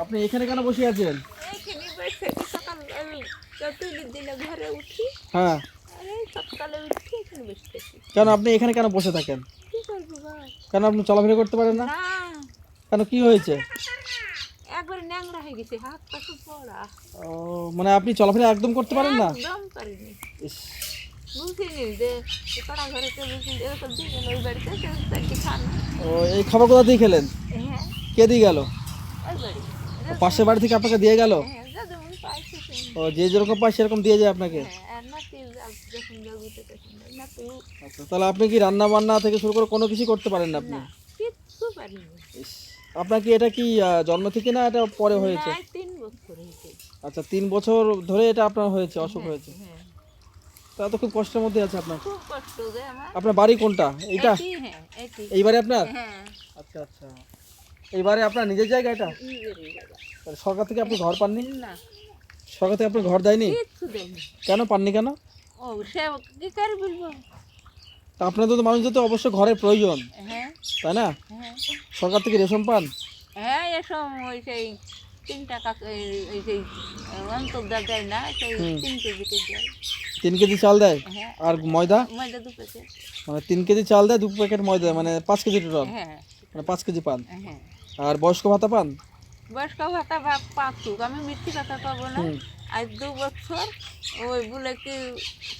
আপনি এখানে কেন বসে আছেন? এইখানে বসে সকাল আমি তুলি দিলে ঘরে উঠি, হ্যাঁ, আর এই সকালে উঠি এখানে বসে থাকি। কেন আপনি এখানে কেন বসে থাকেন? কি করবো বল? কেন আপনি চলাফেরা করতে পারেন না? না, কেন, কি হয়েছে? একবার ন্যাংরা হয়ে গেছে, হাত পা সব পড়া, ও, মানে আপনি চলাফেরা একদম করতে পারেন না? একদম পারিনি। ইস, বুঝিনি যে পাড়া ঘরে কেউ বুঝিনি এরকম দিয়ে গেল ওই বাড়িতে কেউ তাকে খান। ও, এই খাবার কোথা দিয়ে খেলেন? হ্যাঁ, কে দিয়ে গেল? ওই বাড়ি। পাশের বাড়ি থেকে আপনাকে দিয়ে গেল? হ্যাঁ, যা যেমন পাইছে তেমনি। ও, যে যেরকম পায় সেরকম দিয়ে যায় আপনাকে? হ্যাঁ, আর নাতি যখন যাগুতে তখন যায়। নাতি আচ্ছা, তাহলে আপনি কি রান্না বান্না থেকে শুরু করে কোনো কিছু করতে পারেন না আপনি? না, কিচ্ছু পারিনি। ইস, আপনার কি এটা কি জন্ম থেকে না এটা পরে হয়েছে? না, 3 বছর হয়েছে। আচ্ছা, 3 বছর ধরে এটা আপনার হয়েছে, অসুখ হয়েছে। হ্যাঁ, তা তো খুব কষ্টের মধ্যে আছে আপনার। খুব কষ্ট যে আমার। আপনার বাড়ি কোনটা? এইটা? হ্যাঁ, এটি। এই বাড়ি আপনার? হ্যাঁ, আচ্ছা আচ্ছা, এই বাড়ি আপনার নিজের জায়গা এটা? নিজেরই জায়গা। তাহলে সরকার থেকে আপনি ঘর পাননি? না, সরকার থেকে আপনি ঘর দেয়নি? কিচ্ছু দেয়নি। কেন পাননি কেন? ও, সে কি করে বলবো? তা আপনাদের তো মানুষদের তো অবশ্য ঘরের প্রয়োজন, হ্যাঁ, তাই না? হ্যাঁ, সরকার থেকে রেশন পান? হ্যাঁ, এসব ওই সেই 3 টাকা ওই সেই অন্তর্দা দেয় না, সেই 3 কেজিতে দেয়। 3 কেজি চাল দেয়? হ্যাঁ, আর ময়দা? ময়দা 2 প্যাকেট। মানে 3 কেজি চাল দেয়, 2 প্যাকেট ময়দা দেয়, মানে 5 কেজি টোটাল, হ্যাঁ, মানে 5 কেজি পান। হ্যাঁ। আর বয়স্ক ভাতা পান? বয়স্ক ভাতা পাচ্ছুক, আমি মিথ্যে কথা পাবো না। হুম। আজ 2 বছর ওই বলে কি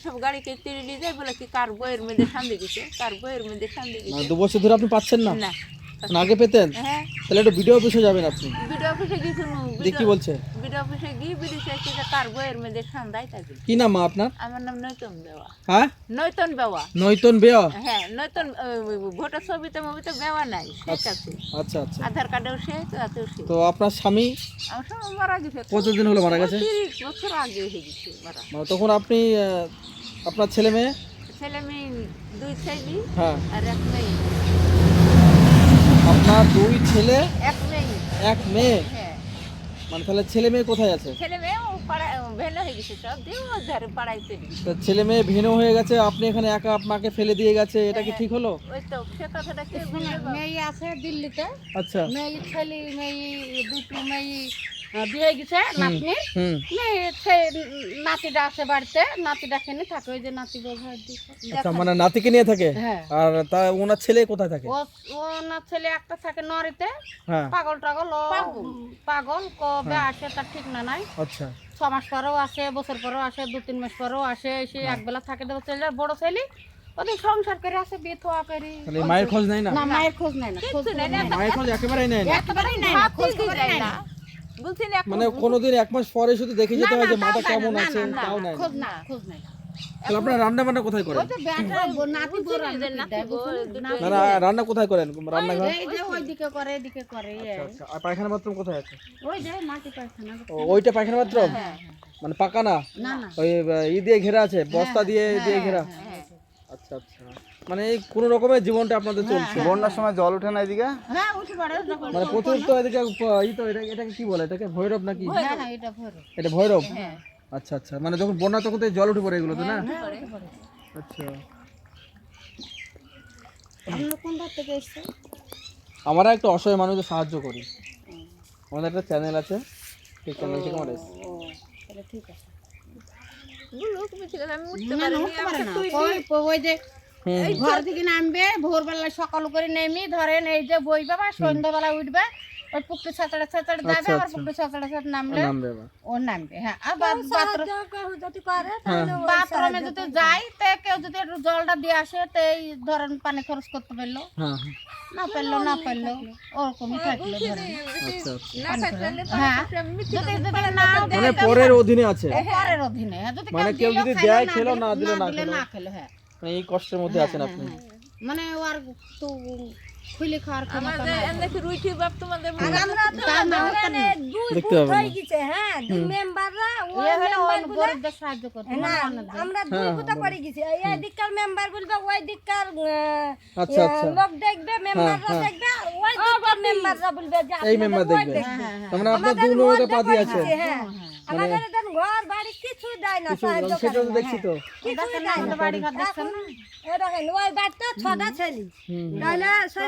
সব গাড়িকে তিরি নিয়ে যায়, বলে কি কার বইয়ের মধ্যে সান্দে গেছে, কার বইয়ের মধ্যে সান্দে মানে গেছে। 2 বছর ধরে আপনি পাচ্ছেন না? না, না, আগে পেতেন? হ্যাঁ, তাহলে একটু ভিডিও অফিসে যাবেন আপনি। বিডিও অফিসে গিয়েছিল। দেখি কি বলছে। বিডিও অফিসে গিয়ে বিডিও চাইছে যে কার বইয়ের মধ্যে সান্দায় থাকবে। কি নাম মা আপনার? আমার নাম নৈতন বেওয়া। হ্যাঁ, নৈতন বেওয়া। নৈতন বেয়া? হ্যাঁ, নৈতন ভোটার ছবিতে মবিতে বেওয়া নাই, শেখ আছে। আচ্ছা আচ্ছা, আধার কার্ডেও শেখ, তাতেও শেখ। তো আপনার স্বামী আমার সঙ্গে মারা গেছে। কতদিন হলো মারা গেছে? 30 বছর আগে হয়ে গেছে মারা। মানে তখন আপনি আপনার ছেলে মেয়ে? ছেলে মেয়ে 2 ছেলে হ্যাঁ, আর 1 মেয়ে। আপনার 2 ছেলে 1 মেয়ে। 1 মেয়ে? হ্যাঁ, মানে তাহলে ছেলে মেয়ে কোথায় আছে? ছেলে মেয়ে ও পাড়ায় ভেলো হয়ে গেছে, সব দিয়ে ও ধারে পাড়ায় চলে গেছে। তো ছেলে মেয়ে ভিন্ন হয়ে গেছে, আপনি এখানে একা আপনাকে ফেলে দিয়ে গেছে, এটা কি ঠিক হলো? ওই তো সে কথাটা কে বলবে? মেয়ে আছে দিল্লিতে, আচ্ছা, মেয়ে ছেলে মেয়ে দুটো মেয়ে বিয়ে গেছে নাতনি। হুম, মেয়ে নাতিটা আছে বাড়িতে, নাতিটা খেনে থাকে, ওই যে নাতি ব্যবহার দিচ্ছে। আচ্ছা, মানে নাতিকে নিয়ে থাকে? হ্যাঁ, আর তা ওনার ছেলে কোথায় থাকে? ও ও না ছেলে একটা থাকে নরিতে, হ্যাঁ, পাগল টাগল ও পাগল কবে আসে তার ঠিক না নাই। আচ্ছা, 6 মাস পরেও আসে, বছর পরেও আসে, 2-3 মাস পরেও আসে, সে একবেলা থাকে দেবো ছেলে। বড় ছেলে ওদের সংসার করে আসে, বিয়ে থোয়া করি। তাহলে মায়ের খোঁজ নাই না? না, মায়ের খোঁজ নেয় না, খোঁজ নেয় না। মায়ের খোঁজ একেবারেই নেয় না? একেবারেই নেয় না, খোঁজ খবরই নেয় না। বলছি না, মানে কোনোদিন 1 মাস পরে শুধু দেখে যেতে হয় যে মাটা কেমন আছে, তাও নাই না? খোঁজ না, খোঁজ নেয় না। তাহলে আপনারা রান্না বান্না কোথায় করেন? ওই যে বেটা নাতি বড় নাতি না না, রান্না কোথায় করেন? রান্নাঘর? এই যে ওইদিকে করে, এদিকে করে, আচ্ছা আচ্ছা, আর পায়খানা বাথরুম কোথায় আছে? ওই যে মাটি পায়খানা। ও, ওইটা পায়খানা বাথরুম? মানে পাকা না? না না, ওই ই দিয়ে ঘেরা আছে, বস্তা দিয়ে দিয়ে ঘেরা? আচ্ছা আচ্ছা, মানে এই কোন রকমের জীবনটা আপনাদের চলছে। বন্যার সময় জল ওঠে না এদিকে? হ্যাঁ উঠে পড়ে যখন। মানে প্রচুর তো এদিকে ই তো এটাকে কি বলে, এটাকে ভৈরব নাকি? হ্যাঁ হ্যাঁ, এটা ভরে। এটা ভৈরব? আচ্ছা আচ্ছা, মানে যখন বন্যা তখন তো এই জল উঠে পড়ে এগুলো তো না? হ্যাঁ উঠে পড়ে। আচ্ছা, আমরা কোন ধার থেকে এসেছি? আমরা একটু অসহায় মানুষদের সাহায্য করি, আমাদের একটা চ্যানেল আছে, সেই চ্যানেল থেকে আমরা এসেছি। ও তাহলে ঠিক আছে। বলুক মিথ্যে কথা, আমি উঠতে না পারিনি। উঠতে পারে না, তুই ওই যে এই ঘর থেকে নামবে ভোরবেলা, সকাল করে নেমি ধরেন এই যে বই বাবা সন্ধ্যাবেলা উঠবে, ওই পুকুরে ছাতড়ে ছাতড়ে যাবে, আবার পুকুরে ছাতড়ে ছাতড়ে নামলে নামবে আবার। ও নামবে। হ্যাঁ, আর বাথরুমে যদি যাই তে কেউ যদি একটু জলটা দিয়ে আসে, তো এই ধরেন পানি খরচ করতে পারলো, হ্যাঁ হ্যাঁ, না পারলো ওরকমই থাকলো ধরেন। আচ্ছা আচ্ছা, না থাকলে হ্যাঁ, যদি যদি না মানে পরের অধীনে আছে, পরের অধীনে, হ্যাঁ, যদি মানে কেউ দিলো যদি খাইলো, দেয় না খেলো, দিলো না দিলে না দিলে খেলো, না খেলো। হ্যাঁ, মানে এই কষ্টের মধ্যে আছেন আপনি। মানে ও আর তো খুলে খাওয়ার ক্ষমতা আমাদের নাই। এমনি রুইটি বাপ তোমাদের তা না হতো না। দেখতে হবে না। এ হলো গরিবদের সাহায্য করতে, আমরা দুই ফুটা পড়ে গেছি, এই দিককার মেম্বার বলবে, ওই দিককার আচ্ছা আচ্ছা, লোক দেখবে, মেম্বাররা দেখবে, আর ওই দিককার মেম্বাররা বলবে যে এই মেম্বার দেখবে, তার মানে আপনার দু লোকে পা দিয়ে আছেন। হ্যাঁ, আমাদের এখানে ঘর বাড়ি কিছু দেয় না, কিছু সাহায্য সেটা করে তো না, দেখছি তো কিছুই দেয় না। আমাদের বাড়ি ঘর দেখছেন না? এই দেখেন, ওই বাড়িতে 6টা ছেলে, তাহলে সেই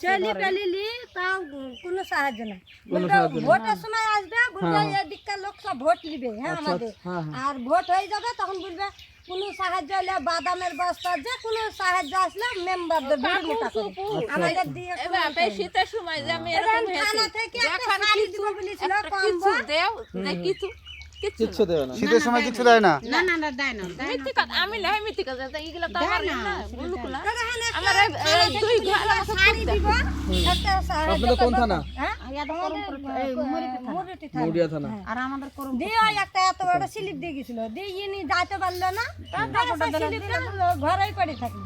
ছেলে পেলি লি, তাও কোনো সাহায্য না। বলবে ভোটের সময় আসবে, বলবে এদিককার লোক সব ভোট নিবে, হ্যাঁ আমাদের, হ্যাঁ হ্যাঁ আর ভোট হয়ে যাবে তখন বলবে কোনো সাহায্য হলে বাদামের বস্তা, যে কোনো সাহায্য আসলে মেম্বারদের ভিড় মোটা করে আমাদের দিয়ে এবার এই শীতের সময় যে আমি এরকম হয়েছে থানা থেকে একটা যখন শাড়ি কিছু দিব বলেছিল, একটা কম কিছু দেও যে কিছু কিছু কিচ্ছু দেবে না শীতের সময় কিছু দেয় না। না না না দেয় না, দেয় না। মিথ্যে কথা, আমি নাই মিথ্যে কথা, এইগুলো তো আমার না বুলুকুলা দেখেন আমার এই দুই ঘর আমাকে শাড়ি দিব, একটা সাহায্য আপনাদের কোন থানা? হ্যাঁ ইয়াদের করমপুর, এই মুরিতে থানা। মুরুতি থানা। মুড়িয়া থানা। আর আমাদের করম দিয়ে ওই একটা এত বড় স্লিপ দিয়ে গেছিল, দিয়ে ইনি যাইতে পারলো না, স্লিপটা ঘরেই পড়ে থাকি।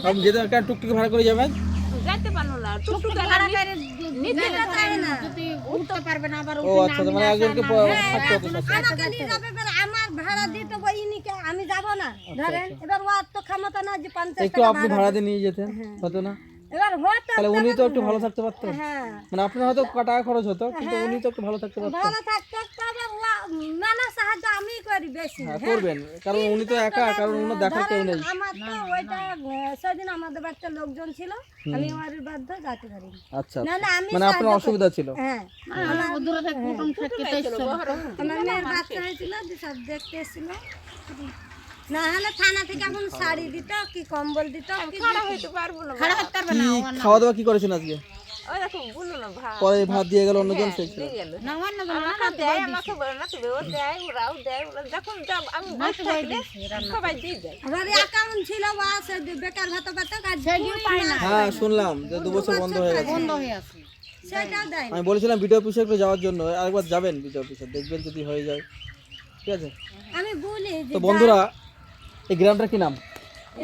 আপনি যেতে একটা টুকটুকি ভাড়া করে যাবেন। যাইতে পারলো না টুকটুক ভাড়া করে নিতে চায় না, যদি উঠতে পারবে না আবার ও উঠে আচ্ছা নামলে মানে একজনকে থাকতে হতো সাথে। আমাকে নিয়ে যাবে, এবার আমার ভাড়া দিতে হবে, ইনিকে আমি যাব না, ধরেন এবার ওর তো ক্ষমতা না যে 50 একটু টাকা আপনি ভাড়া দিয়ে নিয়ে যেতেন হতো না? এবার হয়তো তাহলে উনি তো একটু ভালো থাকতে পারতেন। হ্যাঁ মানে আপনার হয়তো টাকা খরচ হতো কিন্তু উনি তো একটু ভালো থাকতে পারতেন। ভালো থাকতে তবে মেলা সাহায্য আমি করি বেশি। হ্যাঁ করবেন, কারণ উনি তো একা, কারণ উনি দেখার কেউ নেই। আমার তো ওইটা সেদিন আমাদের বাড়িতে লোকজন ছিল, আমি আমার বাধ্য যেতে পারি। আচ্ছা না না আমি মানে আপনার অসুবিধা ছিল। হ্যাঁ দূরে থেকে কুটুম থেকে তো এসছে। আমার মেয়ের বাচ্চা হয়েছিল, যে সব দেখতে এসেছিল, না হলে থানা থেকে এখন শাড়ি দিত কি কম্বল দিত কি খাড়া হইতে পারবো না খাড়া হতে পারবে না, কি খাওয়া দাওয়া কি করেছেন আজকে? ওই দেখো বললো না ভাই পরে ভাত দিয়ে গেল অন্যজন খেয়েছিল। দিয়ে গেল না অন্য আমাকে দেয় আমাকে বলে না তবে ও দেয় ওরাও দেয় ওরা যখন যাব আমি বসে থাকলে সবাই দিয়ে যায় আবার অ্যাকাউন্ট ছিল বা সে বেকার ভাতা পাতা কাজ পায় না, হ্যাঁ শুনলাম যে 2 বছর বন্ধ হয়ে গেছে। বন্ধ হয়ে আছে। সেটাও দেয় না। আমি বলেছিলাম ভিডিও অফিসে একটু যাওয়ার জন্য, আরেকবার যাবেন ভিডিও অফিসে, দেখবেন যদি হয়ে যায়। ঠিক আছে আমি বলি যে তো বন্ধুরা, এই গ্রামটার কি নাম?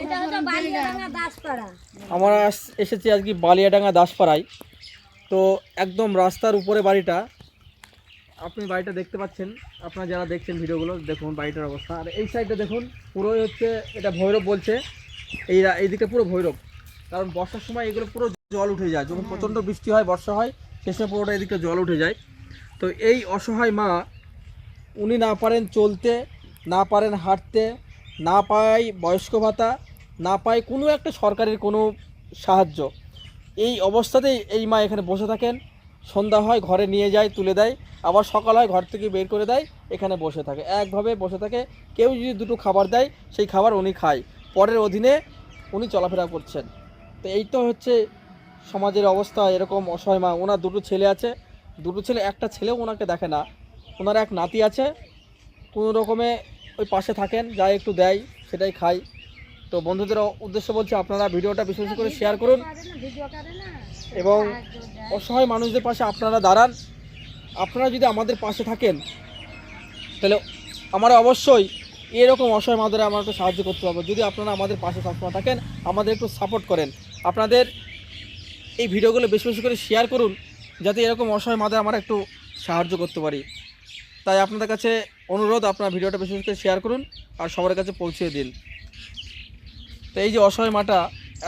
এটা হচ্ছে বালিয়াডাঙ্গা দাসপাড়া। আমরা এসেছি আজকে বালিয়াডাঙ্গা দাসপাড়ায়। তো একদম রাস্তার উপরে বাড়িটা, আপনি বাড়িটা দেখতে পাচ্ছেন, আপনারা যারা দেখছেন ভিডিওগুলো দেখুন বাড়িটার অবস্থা। আর এই সাইডটা দেখুন পুরোই হচ্ছে, এটা ভৈরব বলছে, এই দিকটা পুরো ভৈরব, কারণ বর্ষার সময় এগুলো পুরো জল উঠে যায়, যখন প্রচণ্ড বৃষ্টি হয় বর্ষা হয় সে সময় পুরোটা এদিকটা জল উঠে যায়। তো এই অসহায় মা, উনি না পারেন চলতে, না পারেন হাঁটতে, না পায় বয়স্ক ভাতা, না পায় কোনো একটা সরকারের কোনো সাহায্য। এই অবস্থাতেই এই মা এখানে বসে থাকেন, সন্ধ্যা হয় ঘরে নিয়ে যায় তুলে দেয়, আবার সকাল হয় ঘর থেকে বের করে দেয়, এখানে বসে থাকে, একভাবে বসে থাকে। কেউ যদি দুটো খাবার দেয় সেই খাবার উনি খায়, পরের অধীনে উনি চলাফেরা করছেন। তো এই তো হচ্ছে সমাজের অবস্থা। এরকম অসহায় মা, ওনার 2টো ছেলে আছে, 2টো ছেলে, একটা ছেলেও ওনাকে দেখে না, ওনার এক নাতি আছে, কোনো রকমে ওই পাশে থাকেন, যা একটু দেয় সেটাই খাই। তো বন্ধুদের উদ্দেশ্য বলছি, আপনারা ভিডিওটা বেশি বেশি করে শেয়ার করুন এবং অসহায় মানুষদের পাশে আপনারা দাঁড়ান। আপনারা যদি আমাদের পাশে থাকেন তাহলে আমরা অবশ্যই এরকম অসহায় মাদের আমরা একটু সাহায্য করতে পারবো। যদি আপনারা আমাদের পাশে সবসময় থাকেন, আমাদের একটু সাপোর্ট করেন, আপনাদের এই ভিডিওগুলো বেশি বেশি করে শেয়ার করুন, যাতে এরকম অসহায় মাদের আমরা একটু সাহায্য করতে পারি। তাই আপনাদের কাছে অনুরোধ, আপনারা ভিডিওটা বেশি বেশি করে শেয়ার করুন আর সবার কাছে পৌঁছে দিন। তো এই যে অসহায় মাটা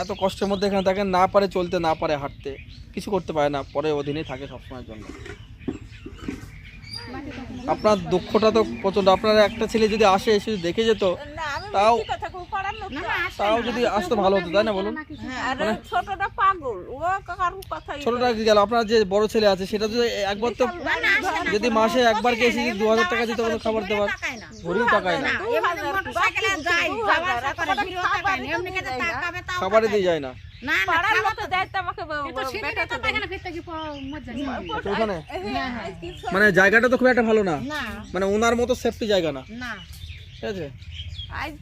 এত কষ্টের মধ্যে এখানে থাকেন, না পারে চলতে, না পারে হাঁটতে, কিছু করতে পারে না, পরে অধীনে থাকে সবসময়ের জন্য। আপনার দুঃখটা তো প্রচণ্ড। আপনার একটা ছেলে যদি আসে, এসে যদি দেখে যেত, না আমি তাও মিথ্যে কথা কই পারার লোক না। তাও যদি আসতে ভালো হতো, তাই না বলুন? আর ছোটটা পাগল ও কাকার কথা ছোটটা কি গেল, আপনার যে বড় ছেলে আছে সেটা যদি একবার তো, যদি মাসে একবার কে এসে 2000 টাকা দিতে কোনো খাবার দেওয়ার, ঘুরেও টাকায় না, এমনি মোটরসাইকেলে যায়, যাওয়া আসা করে, ফিরেও টাকা নেই, এমনি খেতে তাকাবে তাও খাবারই দিয়ে যায় না। না না পাড়ার লোক দেয় তো আমাকে সেটা তো এখানে ফিরতে কি মজা নেই। তো ওখানে মানে জায়গাটা তো খুব একটা ভালো না, না মানে ওনার মতো সেফটি জায়গা না। না ঠিক আছে, আজ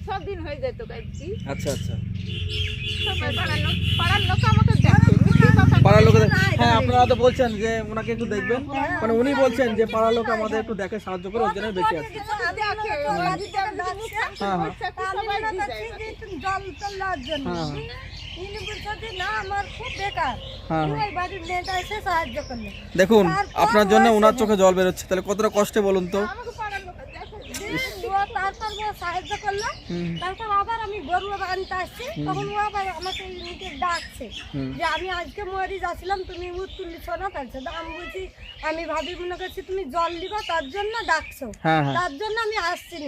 6 দিন হয়ে যায় তো আজকে আচ্ছা আচ্ছা। সবাই পাড়ার লোক আমাকে দেখে মিথ্যে কথা পাড়ার লোকেদের, হ্যাঁ আপনারা তো বলছেন যে ওনাকে একটু দেখবেন, মানে উনি বলছেন যে পাড়ার লোক আমাদের একটু দেখে সাহায্য করে, ওর জন্য বেঁচে আছে। হ্যাঁ হ্যাঁ জল তোলার জন্য হ্যাঁ ইনি বলছে যে না আমার খুব বেকার, হ্যাঁ ওই বাড়ির মেয়েটা এসে সাহায্য করলে। দেখুন আপনার জন্য ওনার চোখে জল বেরোচ্ছে, তাহলে কতটা কষ্টে বলুন তো। তারপর ও সাহায্য করলো। তারপর আবার আমি গরু আনতে আসছি, তখন ও আবার আমাকে নিজে ডাকছে যে আমি আজকে মরি যাচ্ছিলাম, তুমি উঠ তুলিছ না, তাইছে আমি বলছি, আমি ভাবি মনে করছি তুমি জল দিবা তার জন্য ডাকছো, তার জন্য আমি আসছি না,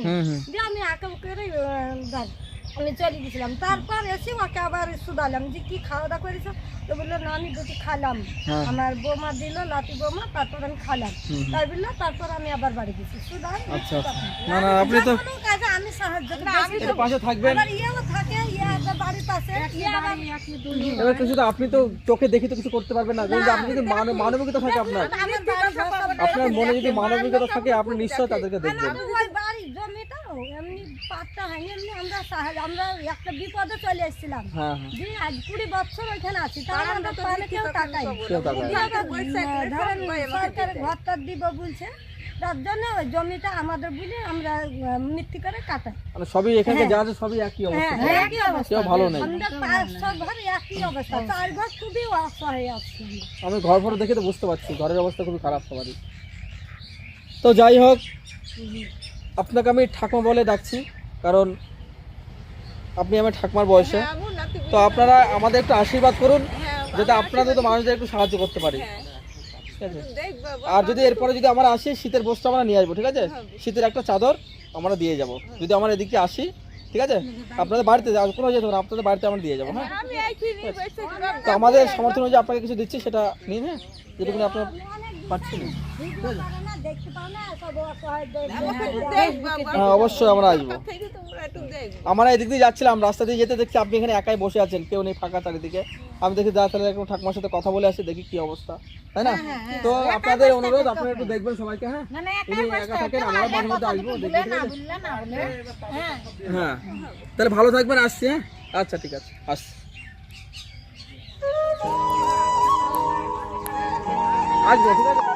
দিয়ে আমি আঁকা করে আমি চলে গেছিলাম। তারপর এসে ওকে আবার শুধালাম যে কি খাওয়া দাওয়া করেছো, তো বললো না আমি দুটি খালাম, আমার বৌমা দিল লাতি বৌমা, তারপর আমি খালাম, তাই বললো। তারপর আমি আবার বাড়ি গেছি শুধাই। আচ্ছা না না আপনি তো কাজে আমি সাহায্য করি, আমি একটু পাশে থাকবেন। আবার ইয়েও থাকে, ইয়ে একটা বাড়ির পাশে, ইয়ে আবার এবার কিছু তো আপনি তো চোখে দেখে তো কিছু করতে পারবেন না, কিন্তু আপনি যদি মানবিকতা থাকে আপনার আমার বাড়ির সব আপনার মনে যদি মানবিকতা থাকে আপনি নিশ্চয়ই তাদেরকে দেখবেন। আমার ওই বাড়ির জমিটা এমনি পাট্টা হয়নি, এমনি আমরা একটা বিপদে চলে এসেছিলাম, হ্যাঁ যে আজ 20 বছর ওইখানে আছি, তার আমরা পালে কেউ টাকাই ধরেন সরকারের ঘরটা দিব বলছে, তার জন্য ওই জমিটা আমাদের বলে আমরা মিথ্যি করে কাটাই। মানে সবই এখানে যা আছে সবই একই অবস্থা, একই অবস্থা, কেউ ভালো নেই। আমরা 5-6 ঘর একই অবস্থা, 4 ঘর খুবই অসহায় আছে। আমি ঘর ফটো দেখে তো বুঝতে পারছি ঘরের অবস্থা খুবই খারাপ সবারই। তো যাই হোক, আপনাকে আমি ঠাকুমা বলে ডাকছি, কারণ আপনি আমার ঠাকুমার বয়সে। তো আপনারা আমাদের একটু আশীর্বাদ করুন যাতে আপনাদের তো মানুষদের একটু সাহায্য করতে পারি, ঠিক আছে? আর যদি এরপরে যদি আমরা আসি, শীতের বস্ত্র আমরা নিয়ে আসবো, ঠিক আছে? শীতের একটা চাদর আমরা দিয়ে যাব যদি আমরা এদিকে আসি, ঠিক আছে? আপনাদের বাড়িতে কোনো যেতে পারে, আপনাদের বাড়িতে আমরা দিয়ে যাবো। হ্যাঁ, তো আমাদের সামর্থ্য অনুযায়ী আপনাকে কিছু দিচ্ছি, সেটা নিন। হ্যাঁ, যেটুকুনি আপনার পাচ্ছি না, দেখতে পাও না সব অসহায়, হ্যাঁ অবশ্যই আমরা আসবো। আমরা এদিক দিয়ে যাচ্ছিলাম, রাস্তা দিয়ে যেতে দেখছি আপনি এখানে একাই বসে আছেন, কেউ নেই, ফাঁকা চারিদিকে। আমি দেখি তাহলে একটু ঠাকুমার সাথে কথা বলে আসি, দেখি কি অবস্থা, তাই না? তো আপনাদের অনুরোধ আপনারা একটু দেখবেন সবাইকে। হ্যাঁ, যদি একা থাকেন আমরা মাঝে মধ্যে আসবো, দেখি, ঠিক আছে? হ্যাঁ, তাহলে ভালো থাকবেন, আসছি। হ্যাঁ, আচ্ছা ঠিক আছে, আসছি, আসবো, ঠিক আছে?